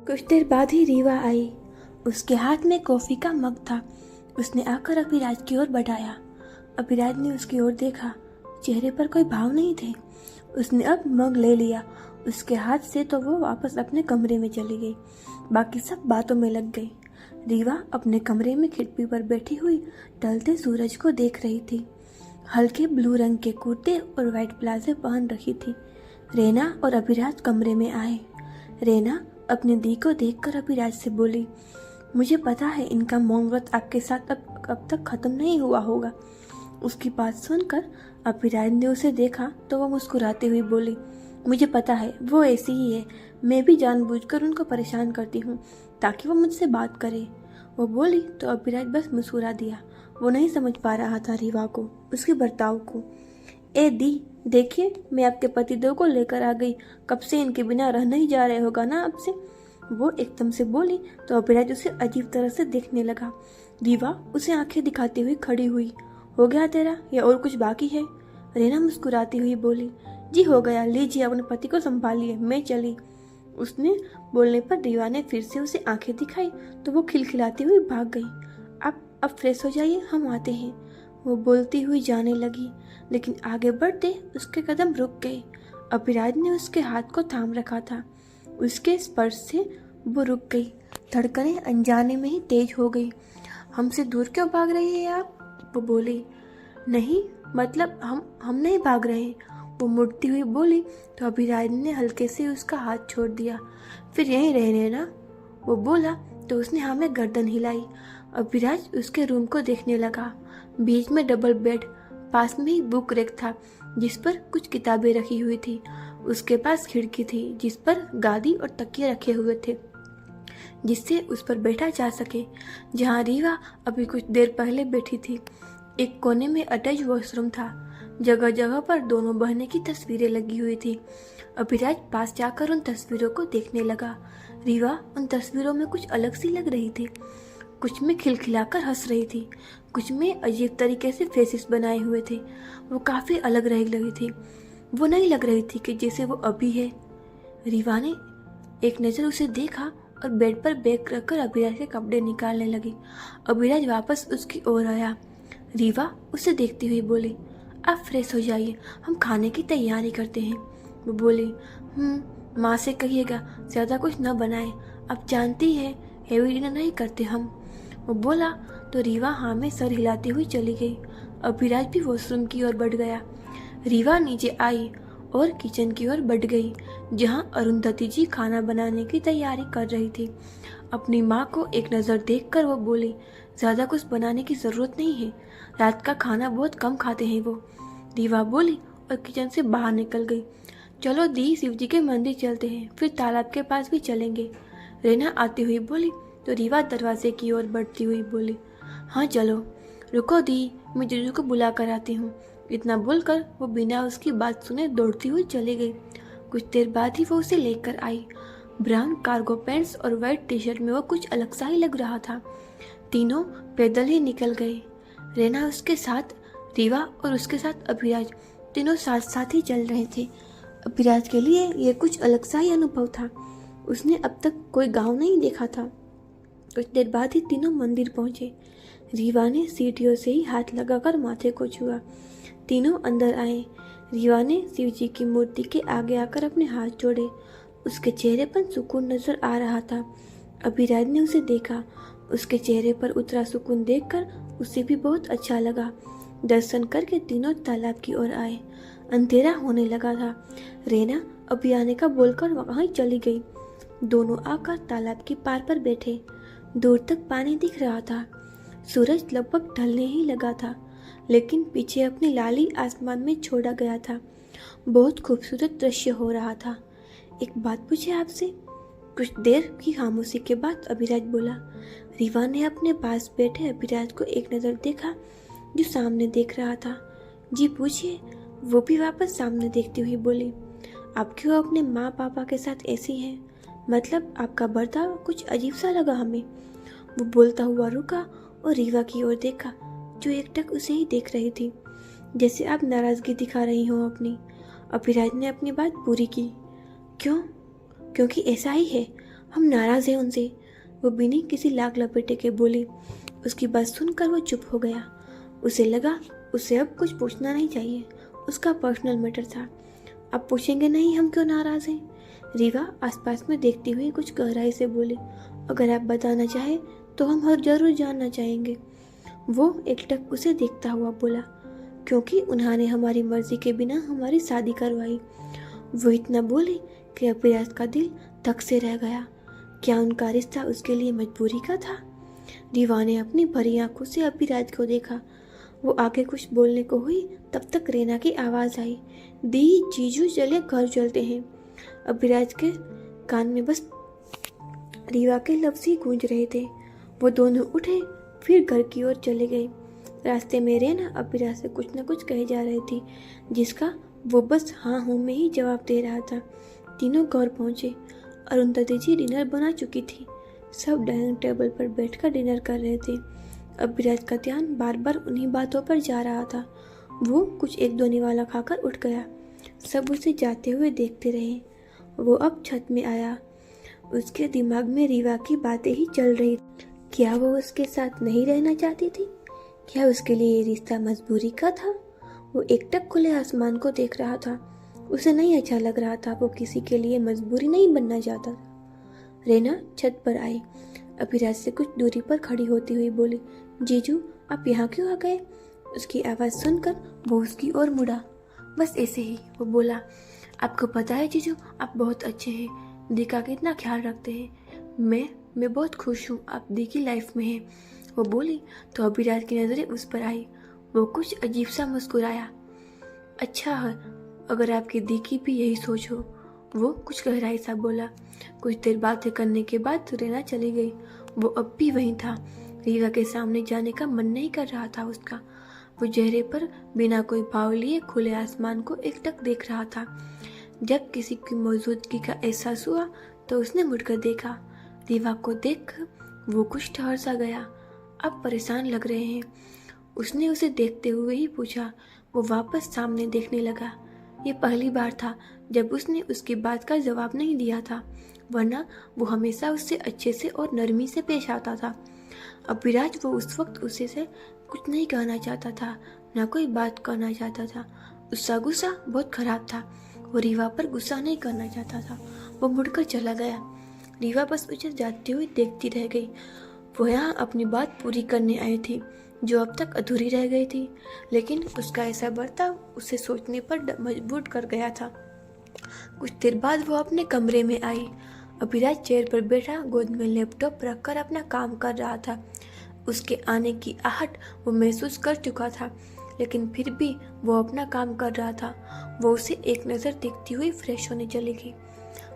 कुछ देर बाद ही रीवा आई। उसके हाथ में कॉफी का मग था। उसने आकर अभिराज की ओर बढ़ाया। अभिराज ने उसकी ओर देखा। चेहरे पर कोई भाव नहीं थे। उसने अब मग ले लिया उसके हाथ से तो वो वापस अपने कमरे में चली गई। बाकी सब बातों में लग गई। रीवा अपने कमरे में खिड़की पर बैठी हुई ढलते सूरज को देख रही थी। हल्के ब्लू रंग के कुर्ते और वाइट प्लाजो पहन रखी थी। रेना और अभिराज कमरे में आए। रेना अपनी दी को देखकर अभिराज से बोली, मुझे पता है इनका मौन व्रत आपके साथ अब तक खत्म नहीं हुआ होगा। उसकी बात सुनकर अभिराज ने उसे देखा तो वह मुस्कुराती हुई बोली, मुझे पता है वो ऐसी ही है। मैं भी जानबूझकर उनको परेशान करती हूँ ताकि वो मुझसे बात करे। वो बोली तो अभिराज बस मुस्कुरा दिया। वो नहीं समझ पा रहा था रीवा को, उसके बर्ताव को। ए दी, देखिए मैं आपके पतिदेव को लेकर आ गई। कब से इनके बिना रह नहीं जा रहे होगा ना आपसे। वो एकदम से बोली तो अभिराज उसे अजीब तरह से देखने लगा। रीवा उसे आंखें दिखाती हुई खड़ी हुई। हो गया तेरा या और कुछ बाकी है? रेना मुस्कुराती हुई बोली, जी हो गया, लीजिए अपने पति को संभालिए, मैं चली। उसने बोलने पर रीवा ने फिर से उसे आंखें दिखाई तो वो खिलखिलाती हुई भाग गई। अब फ्रेश हो जाइए, हम आते हैं। वो बोलती हुई जाने लगी, लेकिन आगे बढ़ते उसके कदम रुक गए। अभिराज ने उसके हाथ को थाम रखा था। उसके स्पर्श से वो रुक गई। धड़कनें अनजाने में ही तेज हो गई। हमसे दूर क्यों भाग रही है आप? वो बोली। नहीं, मतलब हम नहीं भाग रहे। वो मुड़ती हुई बोली तो अभिराज ने हल्के से उसका हाथ छोड़ दिया। फिर यहीं रहने ना, वो बोला तो उसने हाँ में गर्दन हिलाई। अभिराज उसके रूम को देखने लगा। बीच में डबल बेड, पास में ही बुक रैक था जिस पर कुछ किताबें रखी हुई थी। उसके पास खिड़की थी जिस पर गादी और तकिए रखे हुए थे जिससे उस पर बैठा जा सके। जहाँ रीवा अभी कुछ देर पहले बैठी थी। एक कोने में अटैच वॉशरूम था। जगह जगह पर दोनों बहनें की तस्वीरें लगी हुई थी। अभिराज पास जाकर उन तस्वीरों को देखने लगा। रीवा उन तस्वीरों में कुछ अलग सी लग रही थी। कुछ में खिलखिलाकर हंस रही थी, कुछ में अजीब तरीके से फेसेस बनाए हुए थे। वो काफी अलग रही थी। वो नहीं लग रही थी कि जैसे वो अभी है। रीवा ने एक नज़र उसे देखा और बेड पर बैग रखकर अभिराज के कपड़े निकालने लगी। अभिराज वापस उसकी ओर आया। रीवा उसे देखती हुई बोली, आप फ्रेश हो जाइए, हम खाने की तैयारी करते हैं। वो बोली, माँ से कहिएगा ज़्यादा कुछ न बनाए, आप जानती है हेवी डिनर नहीं करते हम। वो बोला तो रीवा हाँ में सर हिलाती हुई चली गई। अभिराज भी वॉशरूम की ओर बढ़ गया। रीवा नीचे आई और किचन की ओर बढ़ गई जहाँ अरुंधति जी खाना बनाने की तैयारी कर रही थी। अपनी माँ को एक नज़र देखकर वो बोली, ज़्यादा कुछ बनाने की ज़रूरत नहीं है, रात का खाना बहुत कम खाते हैं वो। रीवा बोली और किचन से बाहर निकल गई। चलो दी, शिव जी के मंदिर चलते हैं, फिर तालाब के पास भी चलेंगे। रेना आती हुई बोली तो रीवा दरवाजे की ओर बढ़ती हुई बोली, हाँ चलो। रुको दी, मैं जीजू को बुला कर आती हूँ। इतना बोलकर वो बिना उसकी बात सुने दौड़ती हुई चली गई। कुछ देर बाद ही वो उसे लेकर आई। ब्राउन कार्गो पैंट्स और वाइट टी शर्ट में वो कुछ अलग सा ही लग रहा था। तीनों पैदल ही निकल गए। रेना उसके साथ, रीवा और उसके साथ अभिराज, तीनों साथ साथ ही चल रहे थे। अभिराज के लिए ये कुछ अलग सा ही अनुभव था। उसने अब तक कोई गांव नहीं देखा था। कुछ देर बाद ही तीनों मंदिर पहुंचे। रीवा ने सीढ़ियों से ही हाथ लगाकर माथे को छुआ। तीनों अंदर आए। रीवा ने शिव जी की मूर्ति के आगे आकर अपने हाथ जोड़े। उसके चेहरे पर सुकून नजर आ रहा था। अभिराज ने उसे देखा। उसके चेहरे पर उतरा सुकून देखकर उसे भी बहुत अच्छा लगा। दर्शन करके तीनों तालाब की ओर आए। अंधेरा होने लगा था। रेना अभी आने का बोलकर वहीं चली गई। दोनों आकर तालाब की पार पर बैठे। दूर तक पानी दिख रहा था। सूरज लगभग ढलने ही लगा था, लेकिन पीछे अपनी लाली आसमान में छोड़ा गया था। बहुत खूबसूरत दृश्य हो रहा था। एक बात पूछे आपसे? कुछ देर की खामोशी के बाद अभिराज बोला। रीवा ने अपने पास बैठे अभिराज को एक नज़र देखा जो सामने देख रहा था। जी पूछिए। वो भी वापस सामने देखती हुई बोली, आप क्यों अपने माँ पापा के साथ ऐसी हैं? मतलब आपका बर्ताव कुछ अजीब सा लगा हमें। वो बोलता हुआ रुका और रीवा की ओर देखा जो एकटक उसे ही देख रही थी। जैसे आप नाराजगी दिखा रही हो अपनी। अभिराज ने अपनी बात पूरी की। क्यों? क्योंकि ऐसा ही है। हम नाराज हैं उनसे, वो बिना किसी लाग लपेटे के बोली। उसकी बात सुनकर वो चुप हो गया। उसे लगा उसे अब कुछ पूछना नहीं चाहिए, उसका पर्सनल मैटर था। अब पूछेंगे नहीं हम क्यों नाराज हैं। रीवा आसपास में देखती हुई कुछ गहराई से बोली, अगर आप बताना चाहे तो हम हर जरूर जानना चाहेंगे। वो एकटक उसे देखता हुआ बोला, क्योंकि उन्होंने हमारी मर्जी के बिना हमारी शादी करवाई। वो इतना बोली कि अभिराज का दिल धक से रह गया। क्या उनका रिश्ता उसके लिए मजबूरी का था? रीवा ने अपनी भरी आंखों से अभिराज को देखा। वो आगे कुछ बोलने को हुई, तब तक रेना की आवाज आई, दी जीजू चले घर चलते हैं। अभिराज के कान में बस रीवा के लफ्ज ही गूंज रहे थे। वो दोनों उठे, फिर घर की ओर चले गए। रास्ते में रेना अभिराज से कुछ न कुछ कहे जा रही थी, जिसका वो बस हाँ हूँ में ही जवाब दे रहा था। तीनों घर पहुंचे। अरुंधति जी डिनर बना चुकी थी। सब डाइनिंग टेबल पर बैठकर डिनर कर रहे थे। अभिराज का ध्यान बार बार उन्हीं बातों पर जा रहा था। वो कुछ एक दो निवाला खाकर उठ गया। सब उसे जाते हुए देखते रहे। वो अब छत में आया। उसके दिमाग में रीवा की बातें ही चल रही। क्या वो उसके साथ नहीं रहना चाहती थी? क्या उसके लिए ये रिश्ता मजबूरी का था? वो एकटक खुले आसमान को देख रहा था। उसे नहीं अच्छा लग रहा था। वो किसी के लिए मजबूरी नहीं बनना चाहता था। रेना छत पर आई। अभिराज से कुछ दूरी पर खड़ी होती हुई बोली, जीजू आप यहाँ क्यों आ गए? उसकी आवाज़ सुनकर वो उसकी ओर मुड़ा। बस ऐसे ही, वो बोला। आपको पता है जीजू, आप बहुत अच्छे हैं। दी का कितना ख्याल रखते हैं। मैं बहुत खुश हूँ आप दी की लाइफ में हैं। वो बोली तो अभिराज की नज़रें उस पर आई। वो कुछ अजीब सा मुस्कुराया। अच्छा है अगर आपकी दी की भी यही सोच हो। वो कुछ गहराई सा बोला। कुछ देर बातें करने के बाद रेना चली गई। वो अब भी वहीं था। रीवा के सामने जाने का मन नहीं कर रहा था उसका। वो चेहरे पर बिना कोई भाव लिए खुले आसमान को एकटक देख रहा था। जब किसी की मौजूदगी का एहसास हुआ तो उसने मुड़कर देखा। रीवा को देखकर वो कुछ ठहर सा गया। अब परेशान लग रहे हैं, उसने उसे देखते हुए ही पूछा। वो वापस सामने देखने लगा। ये पहली बार था जब उसने उसकी बात का जवाब नहीं दिया था, वरना वो हमेशा उससे अच्छे से और नरमी से पेश आता था। अभिराज वो उस वक्त उसे से कुछ नहीं कहना चाहता था, ना कोई बात करना चाहता था। उसका गुस्सा बहुत खराब था। वो रीवा पर गुस्सा नहीं करना चाहता था। वो मुड़कर चला गया। रीवा बस उसे जाती हुई देखती रह गई। वो यहाँ अपनी बात पूरी करने आई थी जो अब तक अधूरी रह गई थी, लेकिन उसका ऐसा बर्ताव उसे सोचने पर मजबूर कर गया था। कुछ देर बाद वो अपने कमरे में आई। अभिराज चेयर पर बैठा गोद में लैपटॉप रखकर अपना काम कर रहा था। उसके आने की आहट वो महसूस कर चुका था, लेकिन फिर भी वो अपना काम कर रहा था। वो उसे एक नज़र देखती हुई फ्रेश होने चली गई।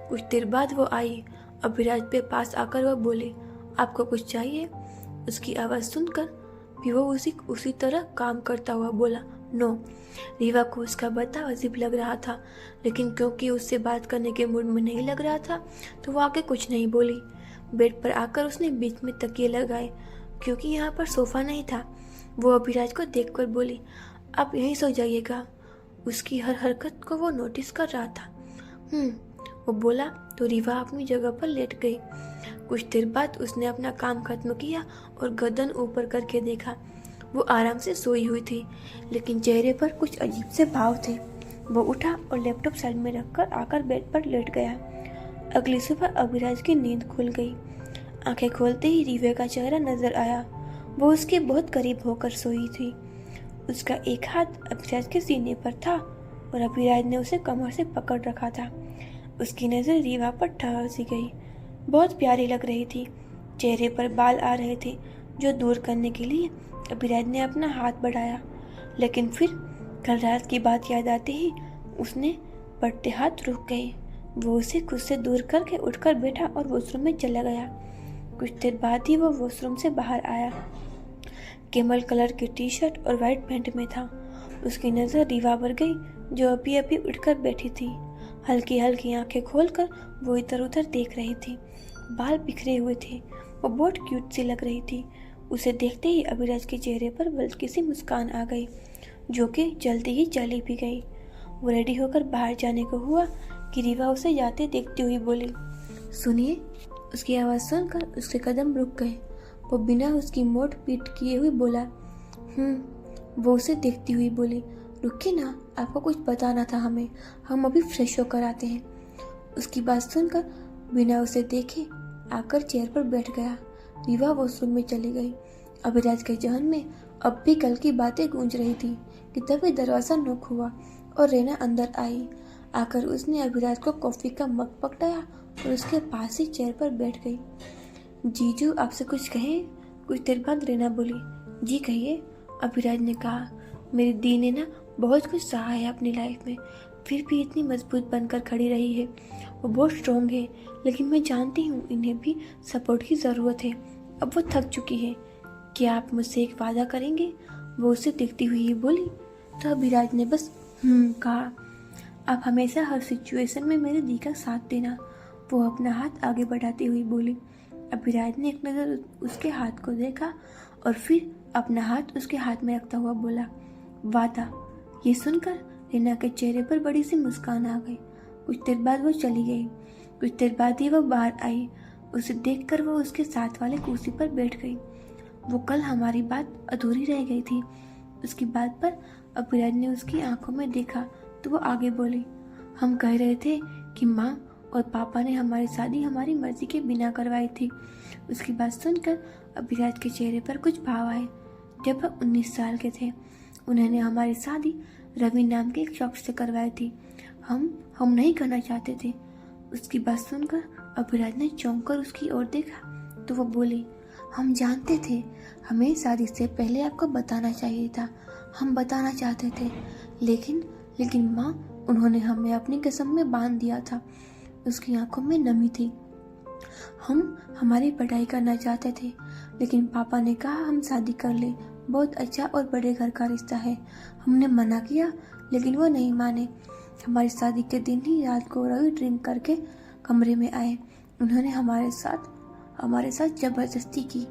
कुछ देर बाद वो आई। अभिराज पे पास आकर वो बोली, आपको कुछ चाहिए? उसकी आवाज़ सुनकर भी वो उसी तरह काम करता हुआ बोला, नो। रीवा को उसका बर्ताव अजीब लग रहा था, लेकिन क्योंकि उससे बात करने के मूड में नहीं लग रहा था तो वो आगे कुछ नहीं बोली। बेड पर आकर उसने बीच में तकिए लगाए, क्योंकि यहाँ पर सोफा नहीं था। वो अभिराज को देखकर बोली, आप यहीं सो जाइएगा। उसकी हर हरकत को वो नोटिस कर रहा था। वो बोला तो रीवा अपनी जगह पर लेट गई। कुछ देर बाद उसने अपना काम खत्म किया और गर्दन ऊपर करके देखा। वो आराम से सोई हुई थी, लेकिन चेहरे पर कुछ अजीब से भाव थे। वो उठा और लैपटॉप साइड में रखकर आकर बेड पर लेट गया। अगली सुबह अभिराज की नींद खुल गई। आंखें खोलते ही रीवा का चेहरा नजर आया। वो उसके बहुत करीब होकर सोई थी। उसका एक हाथ अभिराज के सीने पर था और अभिराज ने उसे कमर से पकड़ रखा था। उसकी नज़र रीवा पर ठहर सी गई। बहुत प्यारी लग रही थी। चेहरे पर बाल आ रहे थे जो दूर करने के लिए अभिराज ने अपना हाथ बढ़ाया, लेकिन फिर कल रात की बात याद आते ही उसने बढ़ते हाथ रुक गए। वो उसे खुद से दूर करके उठकर बैठा और वॉशरूम में चला गया। कुछ देर बाद ही वो वॉशरूम से बाहर आया। कैमल कलर की टी शर्ट और वाइट पैंट में था। उसकी नज़र रीवा पर गई जो अभी अभी उठकर बैठी थी। हल्की हल्की आंखें खोलकर वो इधर उधर देख रही थी। बाल बिखरे हुए थे। वो बहुत क्यूट सी लग रही थी। उसे देखते ही अभिराज के चेहरे पर बल्कि सी मुस्कान आ गई, जो कि जल्दी ही चली भी गई। वो रेडी होकर बाहर जाने को हुआ कि रीवा उसे जाते देखती हुई बोली, सुनिए। उसकी आवाज़ सुनकर उसके कदम रुक गए। वो बिना उसकी मोड़ पीट किए हुए बोला, वो उसे देखती हुई बोली, रुकिए ना, आपको कुछ बताना था हमें, हम अभी फ्रेश होकर आते हैं। उसकी बात सुनकर बिना उसे देखे आकर चेयर पर बैठ गया। रीवा वॉशरूम में चली गई। अभिराज के जहन में अब भी कल की बातें गूंज रही थी कि तभी दरवाज़ा नॉक हुआ और रेना अंदर आई। आकर उसने अभिराज को कॉफ़ी का मग पकड़ाया और उसके पास ही चेयर पर बैठ गई। जीजू आपसे कुछ कहें? कुछ देर बाद रेना बोली, जी कहिए। अभिराज ने कहा, मेरी दी ने ना बहुत कुछ सहा है अपनी लाइफ में, फिर भी इतनी मजबूत बनकर खड़ी रही है। वो बहुत स्ट्रॉन्ग है, लेकिन मैं जानती हूँ इन्हें भी सपोर्ट की ज़रूरत है। अब वो थक चुकी है। क्या आप मुझसे एक वादा करेंगे? वो उसे देखती हुई बोली। तो अभिराज ने बस कहा, आप हमेशा हर सिचुएशन में मेरी दी का साथ देना। वो अपना हाथ आगे बढ़ाती हुई बोली। अभिराज ने एक नज़र उसके हाथ को देखा और फिर अपना हाथ उसके हाथ में रखता हुआ बोला, वादा। ये सुनकर रीना के चेहरे पर बड़ी सी मुस्कान आ गई। कुछ देर बाद वो चली गई। कुछ देर बाद ही वो बाहर आई। उसे देखकर वो उसके साथ वाले कुर्सी पर बैठ गई। वो कल हमारी बात अधूरी रह गई थी। उसकी बात पर अभिराज ने उसकी आंखों में देखा तो वो आगे बोली, हम कह रहे थे कि माँ और पापा ने हमारी शादी हमारी मर्जी के बिना करवाई थी। उसकी बात सुनकर अभिराज के चेहरे पर कुछ भाव आए। जब वह 19 साल के थे, उन्होंने हमारी शादी रवि नाम के एक शख्स से करवाई थी। हम नहीं करना चाहते थे। उसकी बात सुनकर अभिराज ने चौंक कर उसकी ओर देखा तो वो बोली, हम जानते थे, हमें शादी से पहले आपको बताना चाहिए था। हम बताना चाहते थे, लेकिन माँ, उन्होंने हमें अपनी कसम में बांध दिया था। उसकी आंखों में नमी थी। हम हमारी पढ़ाई करना चाहते थे, लेकिन पापा ने कहा हम शादी कर ले, बहुत अच्छा और बड़े घर का रिश्ता है। हमने मना किया, लेकिन वो नहीं माने। हमारी शादी के दिन ही रात को रवि ड्रिंक करके कमरे में आए। उन्होंने हमारे साथ जबरदस्ती की।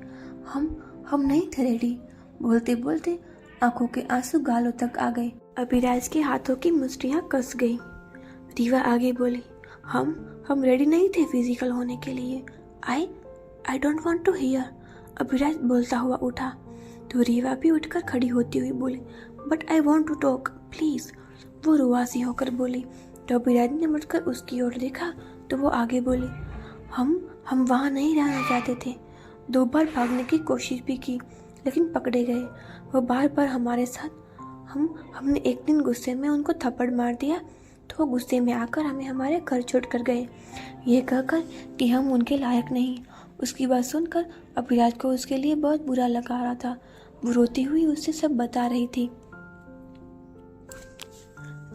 हम नहीं थे रेडी। बोलते बोलते आंखों के आंसू गालों तक आ गए। अभिराज के हाथों की मुष्टियां कस गई। रीवा आगे बोली, हम रेडी नहीं थे फिजिकल होने के लिए। I don't want to hear. Abhiraj बोलता हुआ उठा तो रीवा भी उठकर खड़ी होती हुई बोली, but I want to talk please. वो रुआसी होकर बोली। तो अभिराज ने मुड़कर उसकी ओर देखा तो वो आगे बोली, हम वहाँ नहीं रहना चाहते थे। 2 बार भागने की कोशिश भी की, लेकिन पकड़े गए। वो बार हमारे साथ। हमने एक दिन गुस्से में उनको थप्पड़ मार दिया तो वो गुस्से में आकर हमें हमारे घर छोड़ कर गए, ये कहकर कि हम उनके लायक नहीं। उसकी बात सुनकर अभिराज को उसके लिए बहुत बुरा लगा रहा था। वो रोती हुई उससे सब बता रही थी।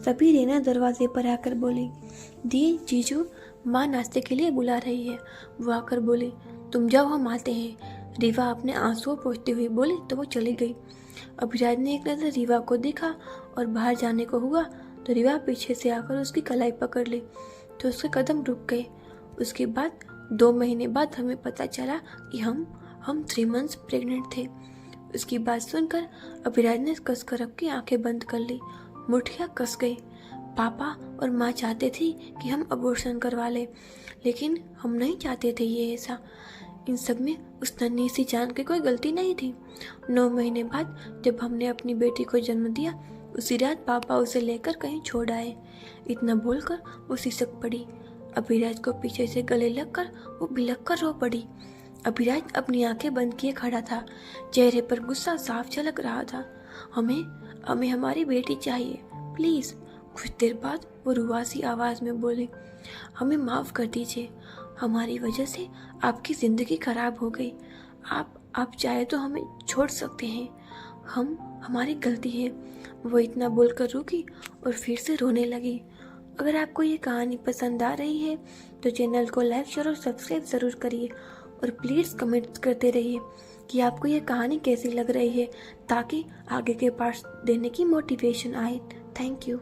तभी रेना दरवाजे पर आकर बोली, दी, जीजू, माँ नाश्ते के लिए बुला रही है। वो आकर बोली, तुम जाओ, हम आते हैं। रीवा अपने आंसू पोंछती हुई बोली तो वो चली गई। अभिराज ने एक नज़र रीवा को देखा और बाहर जाने को हुआ तो रीवा पीछे से आकर उसकी कलाई पकड़ ली तो उसके कदम रुक गए। उसके बाद 2 महीने बाद हमें पता चला कि हम 3 मंथ्स प्रेग्नेंट थे। उसकी बात सुनकर अभिराज ने कसकर अपनी आंखें बंद कर ली। मुठियाँ कस गई। पापा और माँ चाहते थे कि हम अबॉर्शन करवा लें, लेकिन हम नहीं चाहते थे ये ऐसा। इन सब में उस नन्ही सी जान की कोई गलती नहीं थी। 9 महीने बाद जब हमने अपनी बेटी को जन्म दिया, उसी रात पापा उसे लेकर कहीं छोड़ आए। इतना बोलकर वो सिसक पड़ी। अभिराज को पीछे से गले लगकर वो बिलख कर रो पड़ी। अभिराज अपनी आंखें बंद किए खड़ा था। चेहरे पर गुस्सा साफ झलक रहा था। हमें हमारी बेटी चाहिए, प्लीज़। कुछ देर बाद वो रुआसी आवाज़ में बोली, हमें माफ़ कर दीजिए, हमारी वजह से आपकी ज़िंदगी खराब हो गई। आप चाहे तो हमें छोड़ सकते हैं, हमारी गलती है। वो इतना बोलकर रुकी और फिर से रोने लगी। अगर आपको ये कहानी पसंद आ रही है तो चैनल को लाइक शेयर और सब्सक्राइब ज़रूर करिए और प्लीज़ कमेंट करते रहिए कि आपको ये कहानी कैसी लग रही है, ताकि आगे के पार्ट्स देने की मोटिवेशन आए। Thank you.